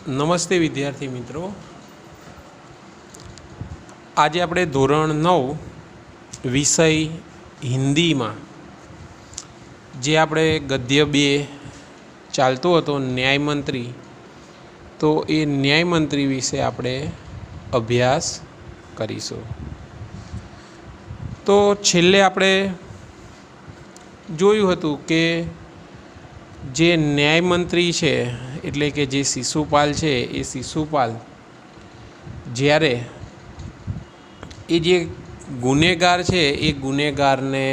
નમસ્તે વિદ્યાર્થી મિત્રો, આજે આપણે ધોરણ 9 વિષય હિન્દીમાં જે આપણે ગદ્ય 2 ચાલતો હતો ન્યાયમંત્રી, તો એ ન્યાયમંત્રી વિશે આપણે અભ્યાસ કરીશું। તો છેલ્લે આપણે જોયું હતું કે જે ન્યાયમંત્રી છે એટલે કે જે શિશુપાલ છે, એ શિશુપાલ જ્યારે એ જે ગુનેગાર છે એ ગુનેગારને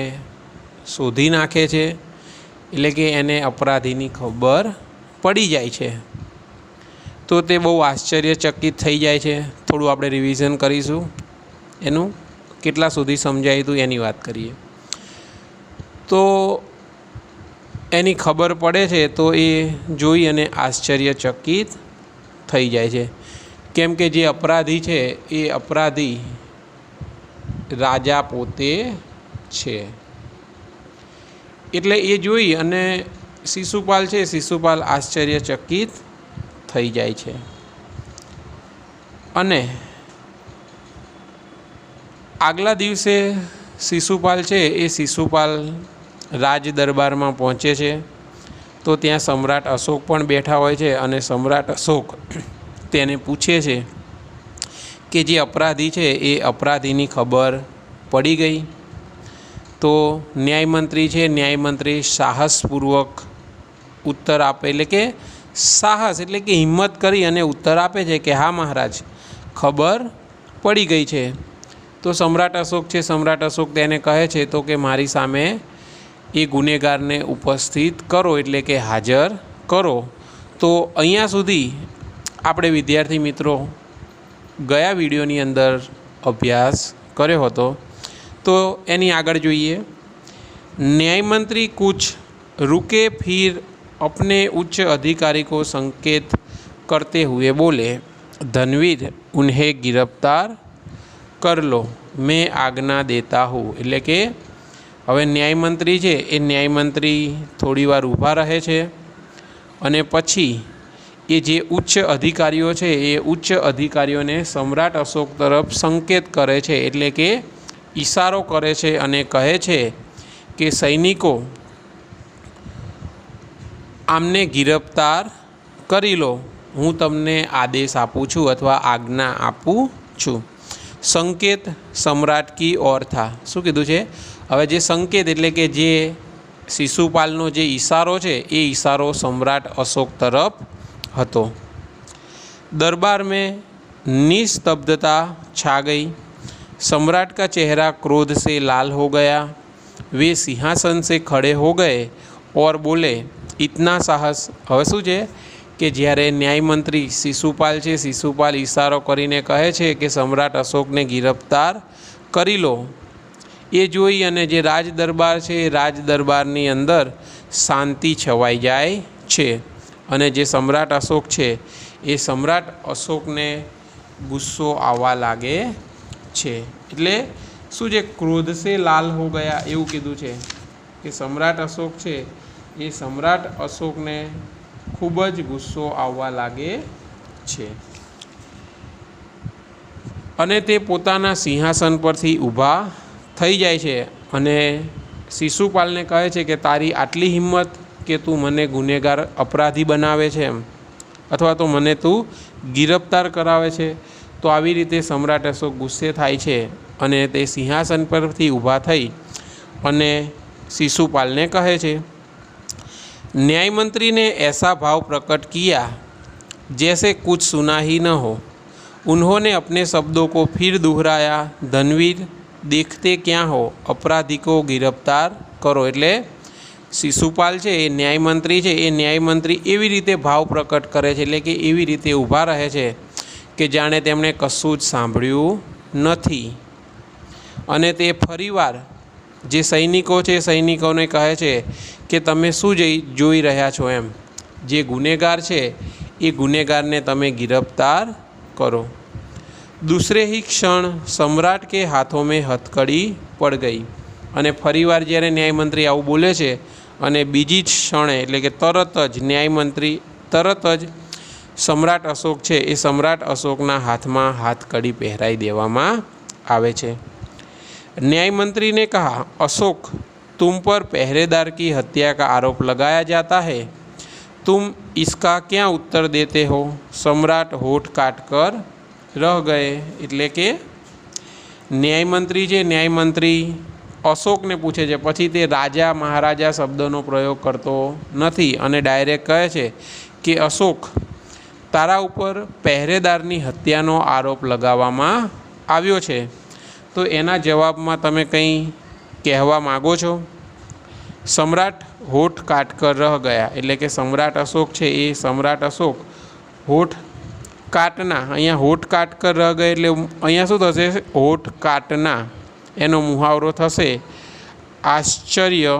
શોધી નાખે છે, એટલે કે એને અપરાધીની ખબર પડી જાય છે, તો તે બહુ આશ્ચર્યચકિત થઈ જાય છે। થોડું આપણે રિવિઝન કરીશું, એનું કેટલા સુધી સમજાયું હતું એની વાત કરીએ। તો એની ખબર પડે છે તો એ જોઈ અને આશ્ચર્યચકિત થઈ જાય છે, કેમ કે જે અપરાધી છે એ અપરાધી રાજા પોતે છે। એટલે એ જોઈ અને શિશુપાલ છે, શિશુપાલ આશ્ચર્યચકિત થઈ જાય છે। અને આગલા દિવસે શિશુપાલ છે એ શિશુપાલ રાજ દરબારમાં પહોંચે છે, તો ત્યાં સમ્રાટ અશોક પણ બેઠા હોય છે અને સમ્રાટ અશોક તેને પૂછે છે કે જે અપરાધી છે એ અપરાધીની ખબર પડી ગઈ? તો ન્યાયમંત્રી છે, ન્યાયમંત્રી સાહસપૂર્વક ઉત્તર આપે, એટલે કે સાહસ એટલે કે હિંમત કરી અને ઉત્તર આપે છે કે હા મહારાજ, ખબર પડી ગઈ છે। તો સમ્રાટ અશોક છે, સમ્રાટ અશોક તેને કહે છે તો કે મારી સામે એ ગુનેગારને ઉપસ્થિત કરો, એટલે કે હાજર કરો। તો અહીંયા સુધી આપણે વિદ્યાર્થી મિત્રો ગયા વિડીયોની અંદર અભ્યાસ કર્યો હતો। તો એની આગળ જોઈએ। न्यायमंत्री कुछ रुके फिर अपने उच्च अधिकारी को संकेत करते हुए बोले, धनवीर उन्हें गिरफ्तार कर लो, मैं आज्ञा देता हूँ। એટલે કે હવે ન્યાયમંત્રી છે એ ન્યાયમંત્રી થોડી વાર ઊભા રહે છે અને પછી એ જે ઉચ્ચ અધિકારીઓ છે એ ઉચ્ચ અધિકારીઓને સમ્રાટ અશોક તરફ સંકેત કરે છે, એટલે કે ઈશારો કરે છે અને કહે છે કે સૈનિકો આમને ગિરફ્તાર કરી લો, હું તમને આદેશ આપું છું અથવા આજ્ઞા આપું છું। સંકેત સમ્રાટ કી ઓર થા, શું કીધું છે? હવે જે સંકેત એટલે કે જે શિશુપાલનો જે ઈશારો છે એ ઈશારો સમ્રાટ અશોક તરફ હતો। दरबार में निस्तब्धता छा गई, सम्राट का चेहरा क्रोध से लाल हो गया, वे सिंहासन से खड़े हो गए और बोले, इतना साहस। હવે શું છે કે જ્યારે ન્યાયમંત્રી શિશુપાલ છે, શિશુપાલ ઈશારો કરીને કહે છે કે સમ્રાટ અશોકને ગિરફ્તાર કરી લો, એ જોઈ અને જે રાજ દરબાર છે એ રાજ દરબારની અંદર શાંતિ છવાઈ જાય છે અને જે સમ્રાટ અશોક છે એ સમ્રાટ અશોકને ગુસ્સો આવવા લાગે છે। એટલે શું છે? ક્રોધ સે લાલ હો ગયા એવું કીધું છે કે સમ્રાટ અશોક છે એ સમ્રાટ અશોકને ખૂબ જ ગુસ્સો આવવા લાગે છે અને તે પોતાના સિંહાસન પરથી ઊભા થઈ જાય છે અને શિશુપાલને કહે છે કે તારી આટલી હિંમત કે તું મને ગુનેગાર અપરાધી બનાવે છે એમ, અથવા તો મને તું ગિરફ્તાર કરાવે છે। તો આવી રીતે સમ્રાટ અશોક ગુસ્સે થાય છે અને તે સિંહાસન પરથી ઊભા થઈ અને શિશુપાલને કહે છે, न्यायमंत्री ने ऐसा भाव प्रकट किया जैसे कुछ सुना ही न हो। उन्होंने अपने शब्दों को फिर दोहराया, धनवीर देखते क्या हो, अपराधी को गिरफ्तार करो। એટલે શિશુપાલ છે એ ન્યાયમંત્રી છે, એ ન્યાયમંત્રી એવી રીતે ભાવ પ્રકટ કરે છે, એટલે કે એવી રીતે ઊભા રહે છે કે જાણે તેમણે કશું જ સાંભળ્યું નથી અને તે ફરીવાર જે સૈનિકો છે સૈનિકોને કહે છે કે તમે શું જોઈ રહ્યા છો એમ, જે ગુનેગાર છે એ ગુનેગારને તમે गिरफ्तार करो। दूसरे ही क्षण सम्राट के हाथों में हथकड़ी पड़ गई અને ફરીવાર જ્યારે ન્યાયમંત્રી આવું બોલે છે અને બીજી જ ક્ષણે એટલે કે તરત જ ન્યાયમંત્રી તરત જ सम्राट अशोक छे ए सम्राट अशोकना हाथमां हाथकड़ी पहराई देवामां आवे छे। न्याय मंत्री ने कहा, अशोक, तुम पर पहरेदार की हत्या का आरोप लगाया जाता है, तुम इसका क्या उत्तर देते हो? सम्राट होठ काटकर रह गए। एटले के न्यायमंत्री जे न्यायमंत्री अशोकने पूछे छे, पछी ते राजा महाराजा शब्दों प्रयोग करतो नथी अने डायरेक्ट कहे छे कि अशोक, तारा उपर पहरेदारनी हत्यानो आरोप लगावामां आव्यो छे, तो एना जवाबमां तमे कंई कहेवा मागो छो? सम्राट होठ काटकर रह गया। एटले के सम्राट अशोक छे ए सम्राट अशोक होठ काटना, अहींया होठ काटकर रह गए एटले अहींया शुं थशे? होठ काटना एनो मुहावरो थशे आश्चर्य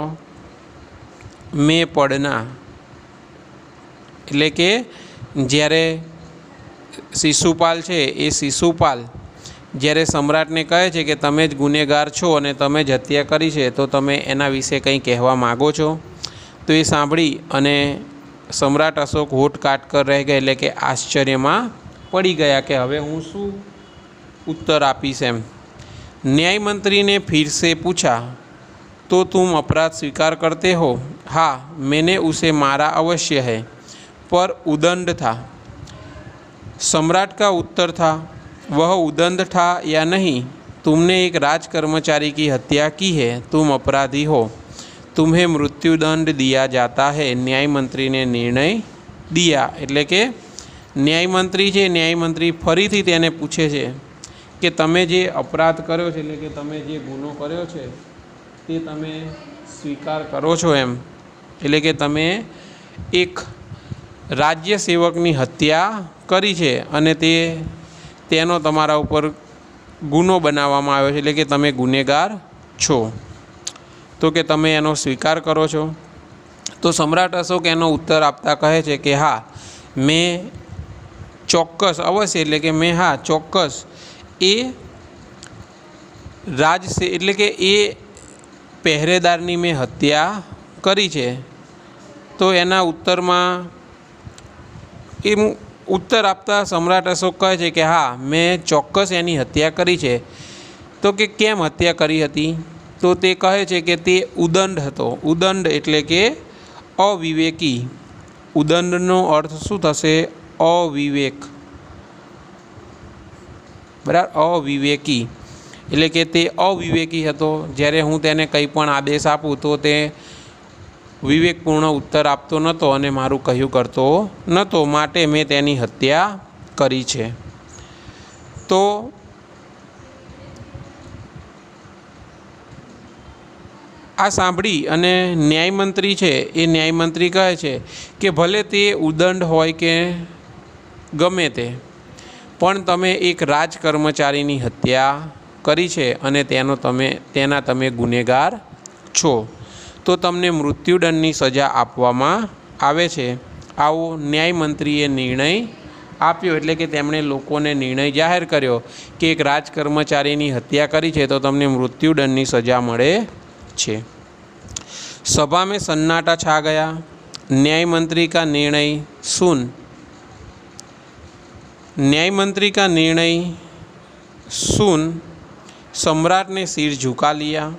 में पड़ना। एटले के ज्यारे शिशुपाल छे ए शिशुपाल જ્યારે सम्राटने कहे छे कि तमे ज गुનેગાર छो अने तमे ज हत्या करी छे, तो तमे एना विषे कंई कहेवा मागो छो? तो ये सांभळी अने सम्राट अशोक होठ काटकर रह गए एटले के आश्चर्यमां पड़ी गया कि हवे हूँ शुं उत्तर आपीश एम। न्यायमंत्री ने फिर से पूछा, तो तुम अपराध स्वीकार करते हो? हाँ, मैंने उसे मारा अवश्य है, पर उदंड था। सम्राट का उत्तर था, वह उदंड था या नहीं? तुमने एक राजकर्मचारी की हत्या की है, तुम अपराधी हो, तुम्हें मृत्युदंड दिया जाता है। न्यायमंत्री ने निर्णय दिया। एटले के न्यायमंत्री छे न्यायमंत्री फरीथी तेने पूछे छे कि तमे जे अपराध कर्यो छे, एटले के तमे जे गुनो कर्यो छे ते तमे स्वीकार करो छो एम? एटले के तमे एक राज्य सेवकनी हत्या करी छे अने तेनो तमारा उपर गुनो बनाववामां आव्यो छे, एटले के तमे गुનેગાર छो, तो कि तमे एनो स्वीकार करो छो? तो सम्राट अशोक एनो उत्तर आपता कहे छे कि हाँ, मैं चौक्कस अवश्य एटले के मैं हाँ चौक्कस ए राज से एटले के ए पहरेदारनी में हत्या करी छे। तो एना उत्तरमां ए उत्तर आपता सम्राट अशोक कहे छे कि हाँ, मैं चौक्कस एनी हत्या करी छे। तो कि केम हत्या करी हती? तो ते कहे छे कि ते उदंड हतो। उदंड एटले के अविवेकी। उदंडनो अर्थ शुं थशे? अविवेक, बराबर, अविवेकी एटले के ते अविवेकी हतो। ज्यारे हूँ तेने कंई पण आदेश आपूँ तो ते विवेकपूर्ण उत्तर आपतो नतो अने मारुं कह्युं करतो नतो, माटे मैं तेनी हत्या करी छे। तो आ सांभळी अने न्यायमंत्री छे ए न्यायमंत्री कहे छे कि भले ते उदंड होय के गमे ते, पण तमे एक राजकर्मचारीनी हत्या करी छे अने तेना तमे गुનેગાર छो, तो तमने मृत्युदंडनी सजा आपवामां आवे छे। आवो न्यायमंत्रीए निर्णय आप्यो। एटले के तेमणे लोकोने निर्णय जाहेर कर्यो कि एक राजकर्मचारीनी हत्या करी छे तो तमने मृत्युदंडनी सजा मळे छे। सभा में सन्नाटा छा गया। न्यायमंत्री का निर्णय सुन। न्यायमंत्री का निर्णय सुन सम्राट ने सिर झुका लिया।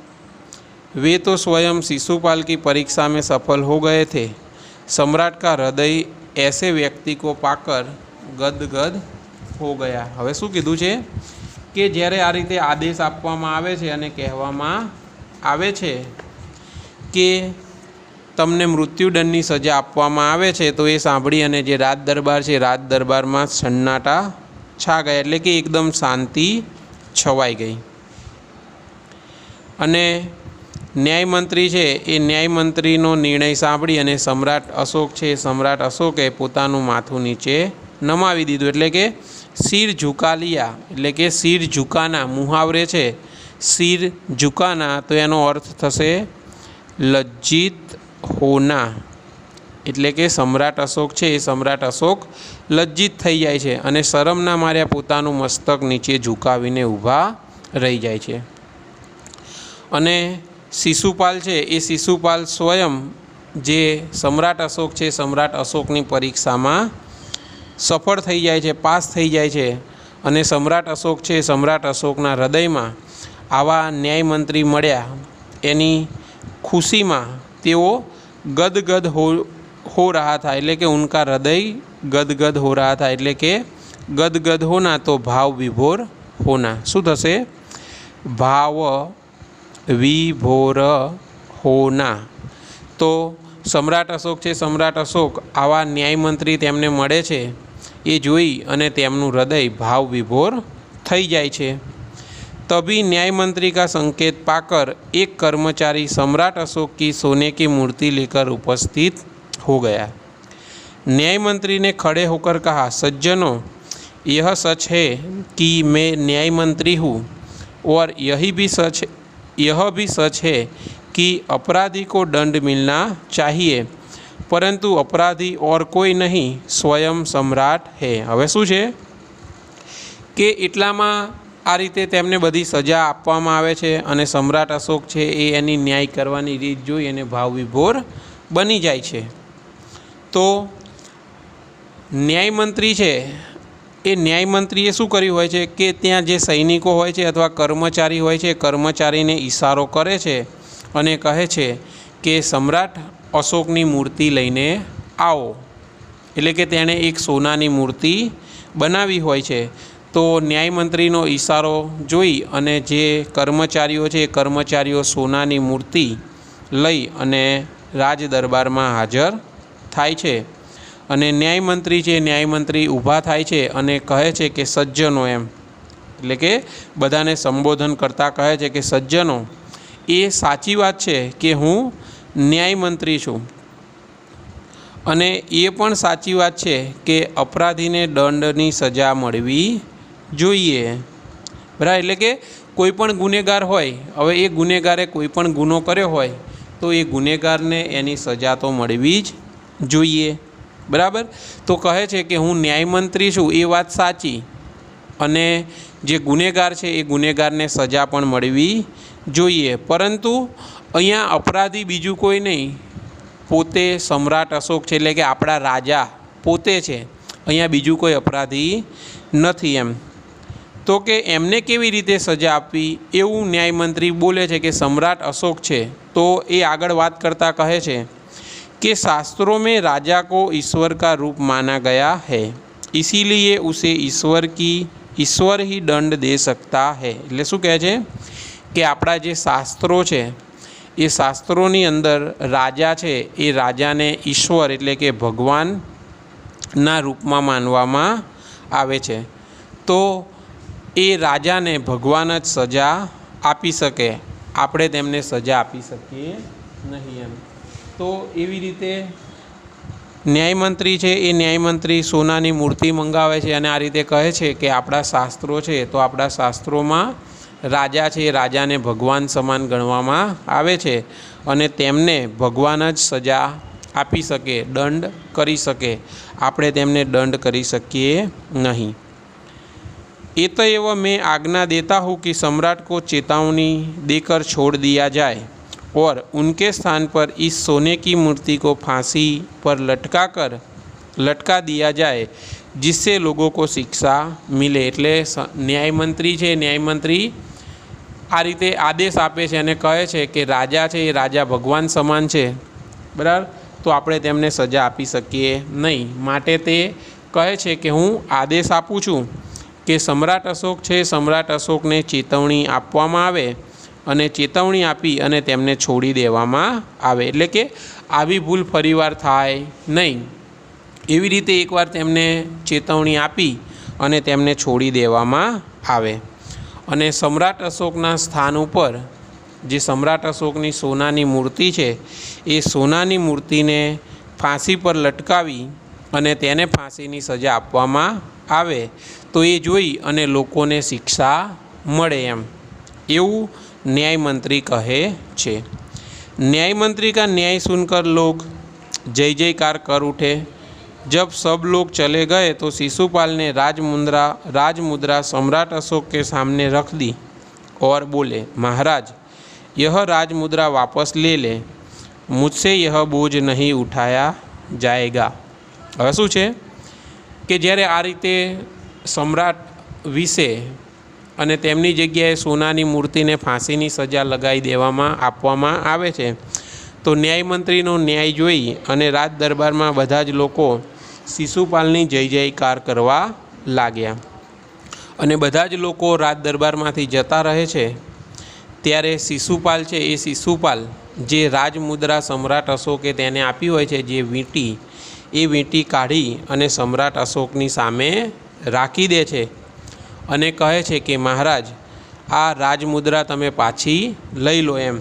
वे तो स्वयं शिशुपाल की परीक्षा में सफल हो गए थे। सम्राट का हृदय ऐसे व्यक्ति को पाकर गदगद हो गया। हवे शुं कीधुं छे कि ज्यारे आ रीते आदेश आपवामां आवे छे अने कहेवामां आवे छे कि तमने मृत्युदंडनी सजा आपवामां आवे छे, तो ये सांभळी अने जे राज दरबार छे राज दरबारमां सन्नाटा छा गया, एटले कि एकदम शांति छवाई गई। अने न्यायमंत्री है ये न्यायमंत्रीनो निर्णय सांभळी अने सम्राट अशोक है सम्राट अशोके पोतानुं माथुं नीचे नमावी दीधुं। एटले के सिर झुका लिया, एटले के सिर झुकाना मुहावरे है सिर झुकाना, तो एनो अर्थ थशे लज्जित होना। एटले के सम्राट अशोक है सम्राट अशोक लज्जित थई जाय छे अने शरमना मार्या पोतानुं मस्तक नीचे झुकावीने ऊभा रही जाय छे। अने शिशुपाल है ये शिशुपाल स्वयं जे सम्राट अशोक है सम्राट अशोकनी परीक्षा में સફળ થઈ જાય છે, પાસ થઈ જાય છે અને સમ્રાટ અશોક છે, સમ્રાટ અશોકના હૃદયમાં આવા ન્યાયમંત્રી મળ્યા એની ખુશીમાં તેઓ ગદગદ हो रहा था, એટલે કે ઉનકા હૃદય ગદગદ हो रहा था, એટલે કે ગદગદ હોના તો ભાવ વિભોર હોના, શું થશે? ભાવ વિભોર હોના. તો સમ્રાટ અશોક છે, સમ્રાટ અશોક આવા ન્યાયમંત્રી તેમને મળે છે એ જોઈ અને તેમનું હૃદય ભાવ વિભોર થઈ જાય છે. तभी न्याय मंत्री का संकेत पाकर एक कर्मचारी सम्राट अशोक की सोने की मूर्ति लेकर उपस्थित हो गया। न्याय मंत्री ने खड़े होकर कहा, सज्जनों, यह सच है कि मैं न्याय मंत्री हूँ और यह भी सच है कि अपराधी को दंड मिलना चाहिए, परंतु अपराधी और कोई नहीं, स्वयं सम्राट है। हवे शुं छे के एटलामां आ रीते तेमने बधी सजा आपवामां आवे छे अने सम्राट अशोक छे ए एनी न्याय करवानी रीत जोई अने भाव विभोर बनी जाय छे। तो न्यायमंत्री छे ए न्यायमंत्रीए शुं कर्युं होय छे के त्यां जे सैनिको होय छे अथवा कर्मचारी होय छे, कर्मचारीने इशारो करे छे अने कहे छे के सम्राट अशोकनी मूर्ति लईने आओ, एटले के तेणे एक सोनानी मूर्ति बनावी होय छे। तो न्यायमंत्रीनो इशारो जोई अने जे कर्मचारीओ छे कर्मचारीओ सोनानी मूर्ति लई अने राज दरबारमां हाजर थाय छे अने न्यायमंत्री छे न्यायमंत्री ऊभा थाय छे अने कहे छे के सज्जनो, एम एटले के बधाने संबोधन करता कहे छे के सज्जनो, ए साची वात छे के हूँ न्यायमंत्री छूँ अने ए पण साची वात छे के अपराधीने दंडनी सजा मळवी જોઈએ। બરાબર, એટલે કે કોઈ પણ ગુનેગાર હોય, હવે એ ગુનેગારે કોઈ પણ ગુનો કર્યો હોય તો એ ગુનેગારને એની સજા તો મળવી જ જોઈએ। બરાબર, તો કહે છે કે હું ન્યાયમંત્રી છું એ વાત સાચી અને જે ગુનેગાર છે એ ગુનેગારને સજા પણ મળવી જોઈએ, પરંતુ અહીંયા અપરાધી બીજું કોઈ નહીં, પોતે સમ્રાટ અશોક છે, એટલે કે આપણા રાજા પોતે છે, અહીંયા બીજું કોઈ અપરાધી નથી એમ। तो कि एमने केवी रीते सजा आपवी एवं न्यायमंत्री बोले छे कि सम्राट अशोक छे तो ये आगळ वात करता कहे छे कि शास्त्रों में राजा को ईश्वर का रूप माना गया है, इसीलिए उसे ईश्वर ही दंड दे सकता है। એટલે શું કહે છે કે આપણા જે શાસ્ત્રો છે એ શાસ્ત્રોની અંદર રાજા છે એ રાજાને ઈશ્વર એટલે કે ભગવાનના રૂપમાં માનવામાં આવે છે। તો એ રાજાને ભગવાન જ સજા આપી શકે, આપણે તેમને સજા આપી શકીએ નહીં એમ। તો એવી રીતે ન્યાયમંત્રી છે એ ન્યાયમંત્રી સોનાની મૂર્તિ મંગાવે છે અને આ રીતે કહે છે કે આપણા શાસ્ત્રો છે તો આપણા શાસ્ત્રોમાં રાજા છે એ રાજાને ભગવાન સમાન ગણવામાં આવે છે અને તેમને ભગવાન જ સજા આપી શકે, દંડ કરી શકે, આપણે તેમને દંડ કરી શકીએ નહીં। एतएव मैं आज्ञा देता हूँ कि सम्राट को चेतावनी देकर छोड़ दिया जाए और उनके स्थान पर इस सोने की मूर्ति को फांसी पर लटका दिया जाए, जिससे लोगों को शिक्षा मिले। एटले न्यायमंत्री है, न्यायमंत्री आ रीते आदेश आपे छे अने कहे छे कि राजा है ये राजा भगवान समान है, बराबर, तो आपणे तेमने सजा आपी सकीए नहीं, माटे ते कहे छे कि हूँ आदेश आपूँ छूँ कि सम्राट अशोक है, सम्राट अशोक ने चेतवणी आपवामां आवे अने चेतवणी आपी अने तेमने छोड़ी देवामां आवे, एटले के आवी भूल फरीवार थाय नहीं, एवी रीते एकवार तेमने चेतवणी आपी अने तेमने छोड़ी देवामां आवे। अने सम्राट अशोकना स्थान उपर जे सम्राट अशोकनी सोनानी मूर्ति है ए सोनानी मूर्तिने फांसी पर लटकावी अने तेने फांसीनी सजा आपवामां आवे तो ये जोई अने लोकोने शिक्षा मळे एम, एवं न्यायमंत्री कहे छे। न्यायमंत्री का न्याय सुनकर लोग जय जयकार कर उठे। जब सब लोग चले गए तो शिशुपाल ने राजमुद्रा सम्राट अशोक के सामने रख दी और बोले, महाराज, यह राजमुद्रा वापस ले ले, मुझसे यह बोझ नहीं उठाया जाएगा। હવે શું છે કે જ્યારે આ રીતે સમ્રાટ વિશે અને તેમની જગ્યાએ સોનાની મૂર્તિને ફાંસીની સજા લગાવી આપવામાં આવે છે, તો ન્યાયમંત્રીનો ન્યાય જોઈ અને રાજ દરબારમાં બધા જ લોકો શિશુપાલની જય જયકાર કરવા લાગ્યા અને બધા જ લોકો રાજ દરબારમાંથી જતા રહે છે ત્યારે શિશુપાલ છે એ શિશુપાલ જે રાજમુદ્રા સમ્રાટ અશોકે તેને આપી હોય છે, જે વીંટી, એ વીંટી કાઢી અને સમ્રાટ અશોકની સામે રાખી દે છે અને કહે છે કે મહારાજ, આ રાજમુદ્રા તમે પાછી લઈ લો, એમ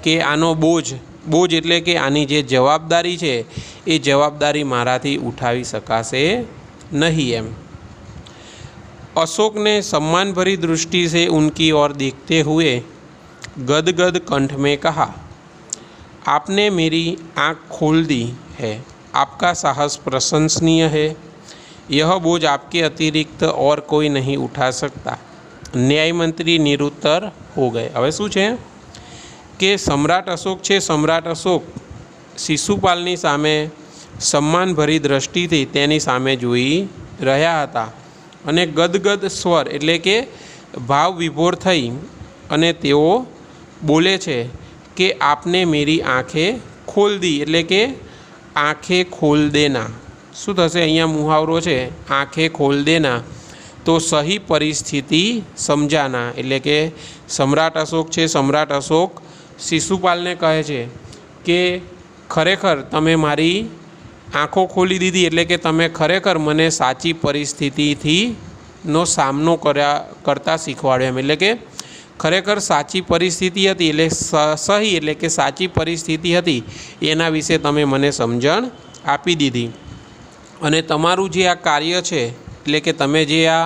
કે આનો બોજ એટલે કે આની જે જવાબદારી છે એ જવાબદારી મારાથી ઉઠાવી શકાશે नहीं। एम अशोक ने सम्मान भरी दृष्टि से उनकी ओर देखते हुए गदगद कंठ में कहा, आपने मेरी आँख खोल दी है, आपका साहस प्रशंसनीय है, यह बोझ आपके अतिरिक्त और कोई नहीं उठा सकता। न्यायमंत्री निरुत्तर हो गए। हवे शुं छे के सम्राट अशोक छे, सम्राट अशोक शिशुपालनी सामे सम्मान भरी दृष्टिथी तेनी सामे जोई रह्या हता अने गदगद स्वर एटले के भाव विभोर थई अने तेओ बोले छे कि आपने मेरी आँखें खोल दी, एटले के आँखें खोल देना। शुं थशे अहींया मुहावरो छे आँखें खोल देना, तो सही परिस्थिति समझाना, एटले के सम्राट अशोक छे, सम्राट अशोक शिशुपाल ने कहे छे कि खरेखर तमे मारी आँखों खोली दीधी, एटले के तमे खरेखर मने साची परिस्थितिथी नो सामनो करता शीखवाड्यो एम, एटले के खरेखर साची परिस्थिति हती एटले सही एटले के साची परिस्थिति हती एना विषे तमे मने समजण आपी दीधी अने तमारुं जे आ कार्य छे एटले के तमे जे आ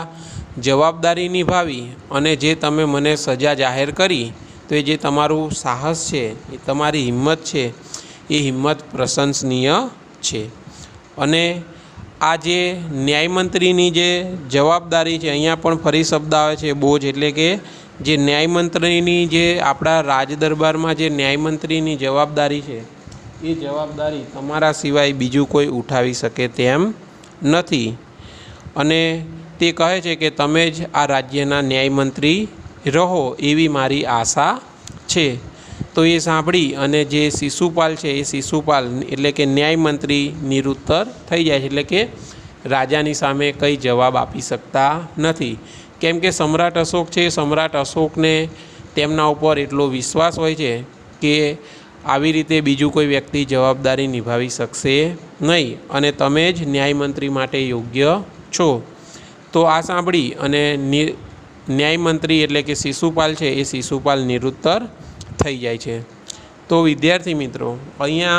जवाबदारी निभावी अने जे तमे मने सजा जाहेर करी, तो ये जे तमारुं साहस छे, ए तमारी हिम्मत छे, ए हिम्मत प्रशंसनीय छे। अने आ जे न्यायमंत्रीनी जे जवाबदारी छे, अहींया पण फरी शब्द आवे छे बोझ, एटले के जे न्यायमंत्रीनी जे आपणा राजदरबारमां जे न्यायमंत्रीनी जवाबदारी छे, ए जवाबदारी तमारा सिवाय बीजुं कोई उठावी शके तेम नथी अने ते कहे छे कि तमे ज आ राज्यना न्यायमंत्री रहो एवी मारी आशा छे। तो ये सांभळी अने जे शिशुपाल छे ए शिशुपाल एटले के न्यायमंत्री निरुत्तर थई जाय छे, एटले के राजानी सामे कई जवाब आपी शकता नथी, केम के सम्राट अशोक छे, सम्राट अशोकने तेमना उपर एटलो विश्वास होय छे कि આવી રીતે બીજું કોઈ વ્યક્તિ જવાબદારી નિભાવી શકશે નહીં અને તમે જ ન્યાયમંત્રી માટે યોગ્ય છો। તો આ સાંભળી અને ન્યાયમંત્રી એટલે કે શિશુપાલ છે એ શિશુપાલ નિરુત્તર થઈ જાય છે। તો વિદ્યાર્થી મિત્રો, અહીંયા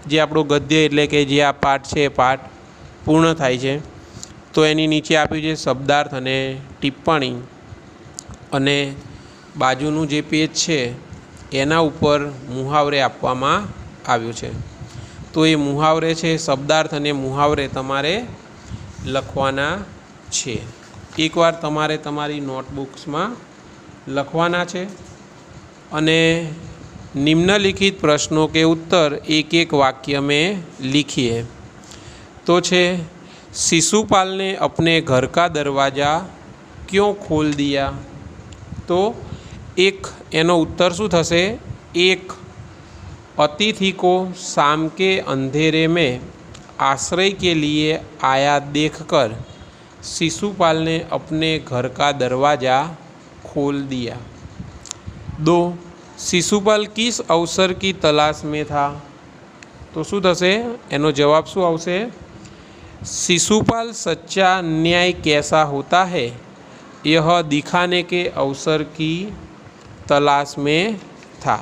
જે આપણો ગદ્ય એટલે કે જે આ પાઠ છે પાઠ પૂર્ણ થાય છે। તો એની નીચે આપ્યું છે શબ્દાર્થ અને ટિપ્પણી અને બાજુનું જે પેજ છે એના ઉપર મુહાવરે આપવામાં આવ્યું છે। તો એ મુહાવરે છે, શબ્દાર્થ અને મુહાવરે તમારે લખવાના છે। એકવાર તમારે તમારી નોટબુક્સમાં લખવાના છે અને નિમ્નલિખિત પ્રશ્નों के उत्तर एक एक वाक्य में लिखिए। तो छे शिशुपाल ने अपने घर का दरवाज़ा क्यों खोल दिया? तो एक एनो उत्तर शू थशे, एक अतिथि को शाम के अंधेरे में आश्रय के लिए आया देखकर शिशुपाल ने अपने घर का दरवाज़ा खोल दिया। 2 शिशुपाल किस अवसर की तलाश में था? तो शू थशे, एनो जवाब शू आवशे, शिशुपाल सच्चा न्याय कैसा होता है यह दिखाने के अवसर की तलाश में था।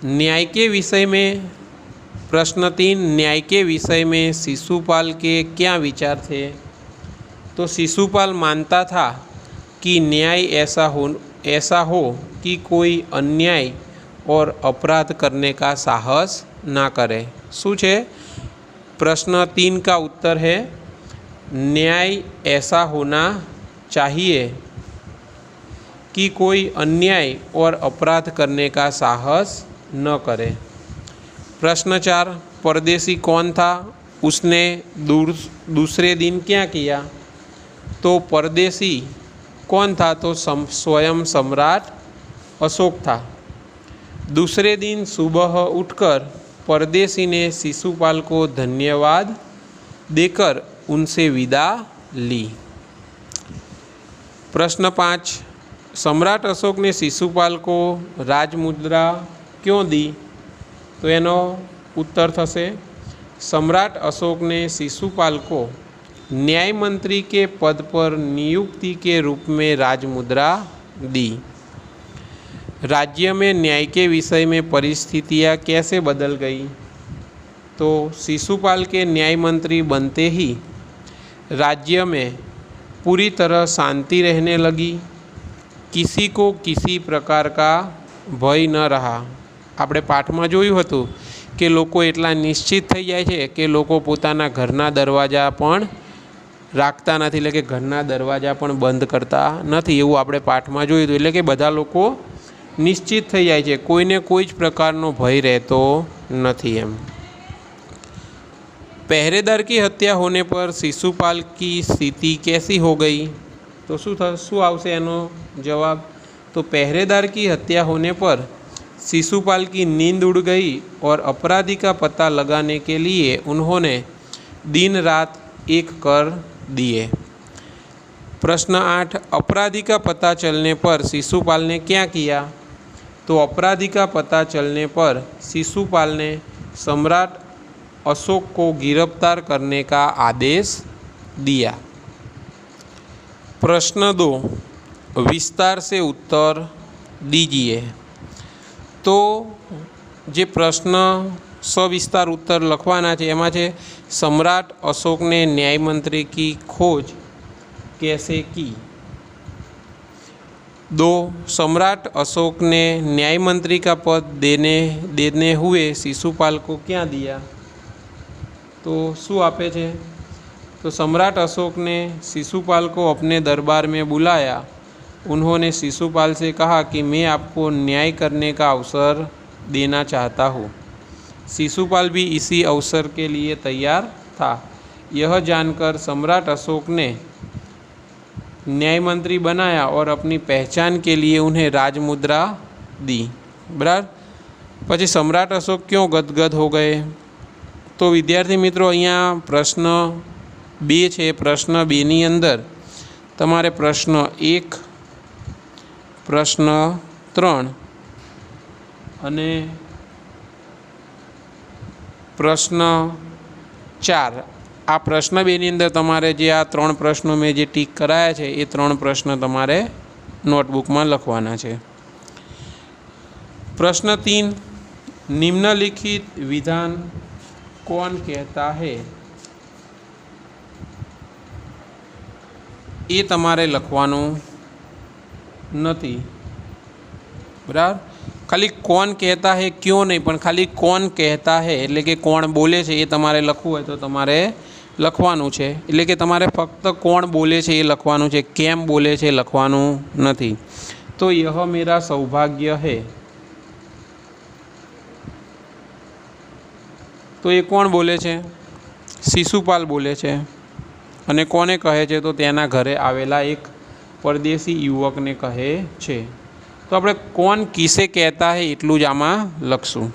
न्याय के विषय में प्रश्न 3, न्याय के विषय में शिशुपाल के क्या विचार थे? तो शिशुपाल मानता था कि न्याय ऐसा हो कि कोई अन्याय और अपराध करने का साहस ना करे। शू छे? प्रश्न 3 का उत्तर है न्याय ऐसा होना चाहिए कि कोई अन्याय और अपराध करने का साहस न करे। प्रश्न 4 परदेशी कौन था? उसने दूसरे दिन क्या किया? तो परदेसी कौन था? तो स्वयं सम्राट अशोक था। दूसरे दिन सुबह उठकर परदेसी ने शिशुपाल को धन्यवाद देकर उनसे विदा ली। प्रश्न 5, सम्राट अशोक ने शिशुपाल को राजमुद्रा क्यों दी? तो एनो उत्तर थशे सम्राट अशोक ने शिशुपाल को न्याय मंत्री के पद पर नियुक्ति के रूप में राजमुद्रा दी। राज्य में न्याय के विषय में परिस्थितियाँ कैसे बदल गई? तो शिशुपाल के न्याय मंत्री बनते ही राज्य में पूरी तरह शांति रहने लगी। किसी को किसी प्रकार का भय न रहा। આપણે પાઠમાં જોયું હતું કે લોકો એટલા નિશ્ચિત થઈ જાય છે કે લોકો પોતાના ઘરના દરવાજા પણ રાખતા નથી, એટલે કે ઘરના દરવાજા પણ બંધ કરતા નથી, એવું આપણે પાઠમાં જોયું હતું। એટલે કે બધા લોકો નિશ્ચિત થઈ જાય છે, કોઈને કોઈ જ પ્રકારનો ભય રહેતો નથી એમ। पहरेदार की हत्या होने पर शिशुपाल की स्थिति कैसी हो गई? तो शू आवशे एनो जवाब? तो पहरेदार की हत्या होने पर शिशुपाल की नींद उड़ गई और अपराधी का पता लगाने के लिए उन्होंने दिन रात एक कर दिए। प्रश्न 8, अपराधी का पता चलने पर शिशुपाल ने क्या किया? तो अपराधी का पता चलने पर शिशुपाल ने सम्राट अशोक को गिरफ्तार करने का आदेश दिया। प्रश्न 2, विस्तार से उत्तर दीजिए। तो जे प्रश्न सविस्तार उत्तर लखवाना है एमां छे सम्राट अशोक ने न्याय मंत्री की खोज कैसे की? 2, सम्राट अशोक ने न्याय मंत्री का पद देने हुए शिशुपाल को क्या दिया? तो शू आपे छे? तो सम्राट अशोक ने शिशुपाल को अपने दरबार में बुलाया। उन्होंने शिशुपाल से कहा कि मैं आपको न्याय करने का अवसर देना चाहता हूँ। शिशुपाल भी इसी अवसर के लिए तैयार था। यह जानकर सम्राट अशोक ने न्याय मंत्री बनाया और अपनी पहचान के लिए उन्हें राजमुद्रा दी। बराबर। पछी सम्राट अशोक क्यों गदगद हो गए? तो विद्यार्थी मित्रों अहींया प्रश्न 2 है। प्रश्न 2 नी अंदर तमारे प्रश्न 1, प्रश्न 3 अने प्रश्न 4 आ प्रश्न 2 नी अंदर तमारे जे आ 3 प्रश्नों में जे टीक कराया है ये 3 प्रश्न तमारे नोटबुक में लखवाना है। प्रश्न 3, निम्नलिखित विधान कौन कहता है? ये तमारे लखवानुं नथी। बराबर। खाली कौन कहता है क्यों नहीं, पण खाली कौन कहता है एटले के कोण बोले छे ये तमारे लखवुं होय तो तमारे लखवानुं छे। एटले के तमारे फक्त कोण बोले छे ये लखवानुं छे, केम बोले छे लखवानुं नथी। तो यह मेरा सौभाग्य है। तो ये कोण बोले छे? शिशुपाल बोले छे। अने कोने कहे छे? तो तेना घरे आवेला एक परदेशी युवक ने कहे छे। तो आपणे कौन किसे कहता है एटलुं ज आमां लखशुं।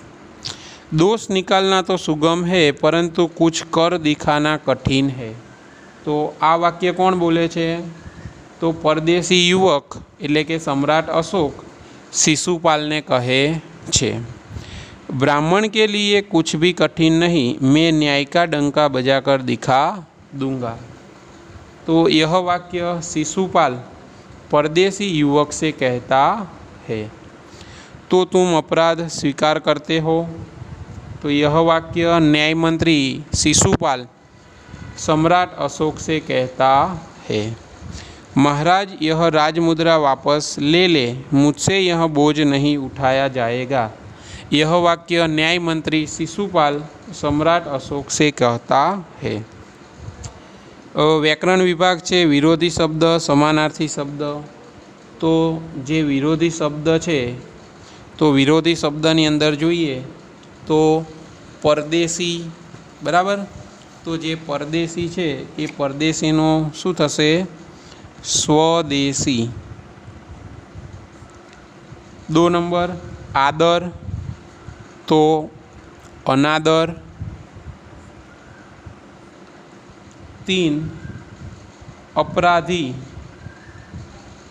दोष निकालना तो सुगम है परंतु कुछ कर दिखाना कठिन है। तो आ वाक्य कौन बोले छे? तो परदेशी युवक एटले के सम्राट अशोक शिशुपाल ने कहे छे। ब्राह्मण के लिए कुछ भी कठिन नहीं, मैं न्याय का डंका बजाकर दिखा दूंगा। तो यह वाक्य शिशुपाल परदेशी युवक से कहता है। तो तुम अपराध स्वीकार करते हो? तो यह वाक्य न्याय मंत्री शिशुपाल सम्राट अशोक से कहता है। महाराज यह राजमुद्रा वापस ले ले, मुझसे यह बोझ नहीं उठाया जाएगा। यह वाक्य न्याय मंत्री शिशुपाल सम्राट अशोक से कहता है। व्याकरण विभाग है विरोधी शब्द समानार्थी शब्द। तो जे विरोधी शब्द है तो विरोधी शब्दनी अंदर जोईए तो परदेशी बराबर तो जे परदेशी है ये परदेशीनो शुं थशे? स्वदेशी। 2 नंबर आदर तो अनादर। 3 अपराधी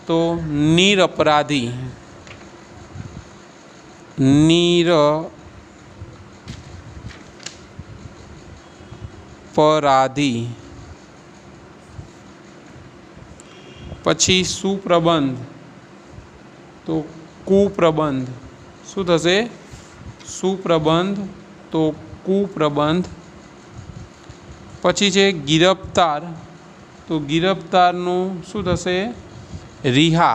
तो निरपराधी। निरपराधी। पछी सुप्रबंध तो कुप्रबंध। शुं थशे? सुप्रबंध तो कुप्रबंध। पछी छे गिरफ्तार तो गिरफ्तारनुं शुं थशे? रिहा।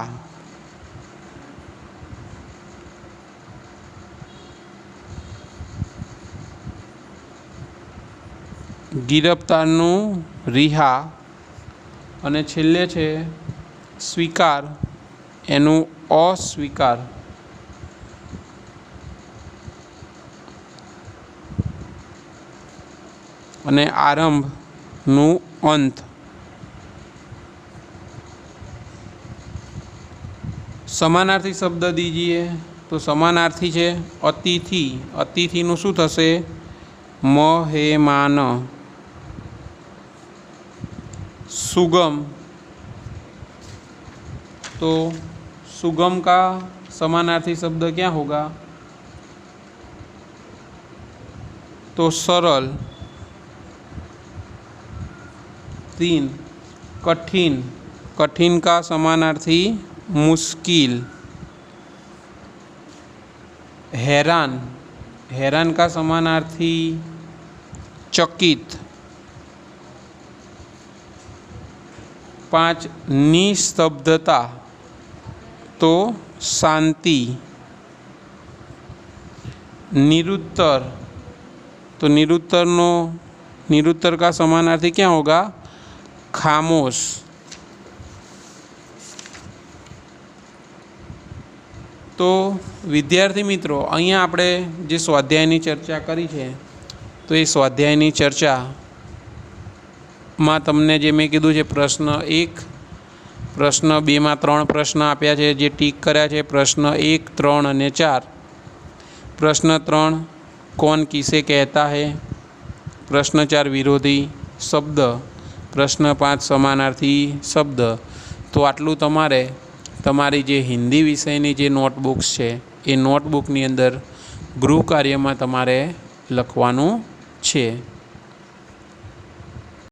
गिरफ्तारनुं रिहा। अने छेल्ले छे स्वीकार एनुं अस्वीकार। अने आरंभनुं अंत। समानार्थी शब्द दीजिए तो समानार्थी है अतिथि। अतिथिनुं शुं थशे? महेमान। सुगम तो सुगम का समानार्थी शब्द क्या होगा? तो सरल। 3 कठिन। कठिन का समानार्थी मुश्किल। हैरान। हैरान का समानार्थी चकित। 5 निस्तब्धता तो शांति। निरुत्तर तो निरुत्तर का समानार्थी क्या होगा? खामोश। तो विद्यार्थी मित्रों अहींया आपणे जे स्वाध्यायनी चर्चा करी है तो ये स्वाध्यायनी चर्चा में तमने जे मैं कीधुं छे प्रश्न 1 प्रश्न 2 में 3 प्रश्न आप्या छे जे टीक कर्या छे। प्रश्न 1, 3 और 4। प्रश्न 3 कौन किसे कहता है। प्रश्न 4 विरोधी शब्द। प्रश्न 5 समानार्थी शब्द। तो आटलू तमारे तमारी जे हिंदी विषयनी जे नोटबुक्स है ए नोटबुकनी अंदर गृह कार्य में तमारे लखवानुं छे।